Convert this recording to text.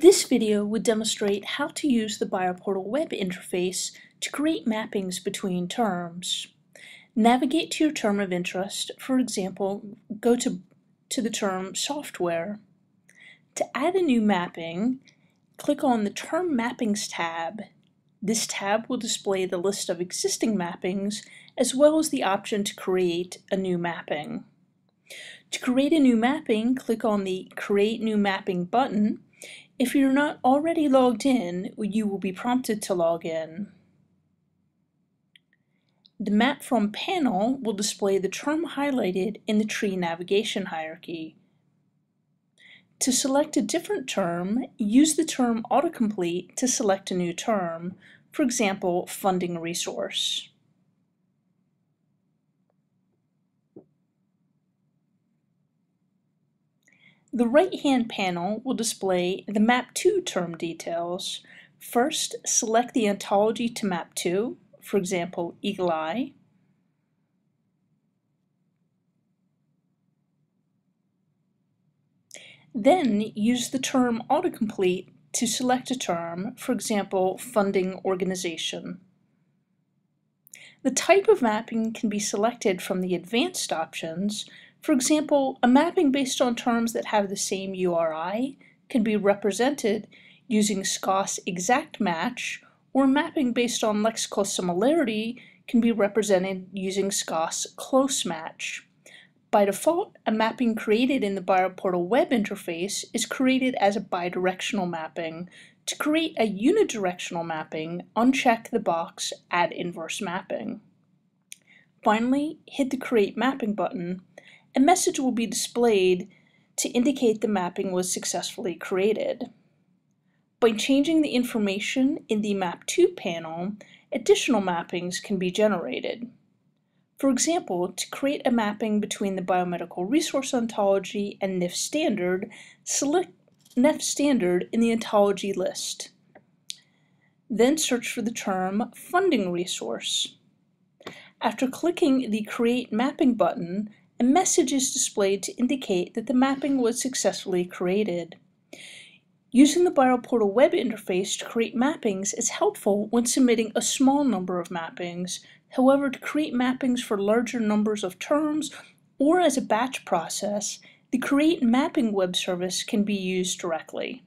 This video would demonstrate how to use the BioPortal web interface to create mappings between terms. Navigate to your term of interest. For example, go to the term software. To add a new mapping, click on the Term Mappings tab. This tab will display the list of existing mappings as well as the option to create a new mapping. To create a new mapping, click on the Create New Mapping button. If you're not already logged in, you will be prompted to log in. The Map From panel will display the term highlighted in the tree navigation hierarchy. To select a different term, use the term autocomplete to select a new term, for example, funding resource. The right-hand panel will display the Map To term details. First, select the ontology to map to, for example, Eagle Eye. Then use the term autocomplete to select a term, for example, funding organization. The type of mapping can be selected from the advanced options. For example, a mapping based on terms that have the same URI can be represented using SCOS exact match, or mapping based on lexical similarity can be represented using SCOS close match. By default, a mapping created in the BioPortal web interface is created as a bidirectional mapping. To create a unidirectional mapping, uncheck the box Add Inverse Mapping. Finally, hit the Create Mapping button. A message will be displayed to indicate the mapping was successfully created. By changing the information in the Map To panel, additional mappings can be generated. For example, to create a mapping between the biomedical resource ontology and NIF standard, select NIF standard in the ontology list. Then search for the term funding resource. After clicking the Create Mapping button, a message is displayed to indicate that the mapping was successfully created. Using the BioPortal web interface to create mappings is helpful when submitting a small number of mappings. However, to create mappings for larger numbers of terms or as a batch process, the Create Mapping web service can be used directly.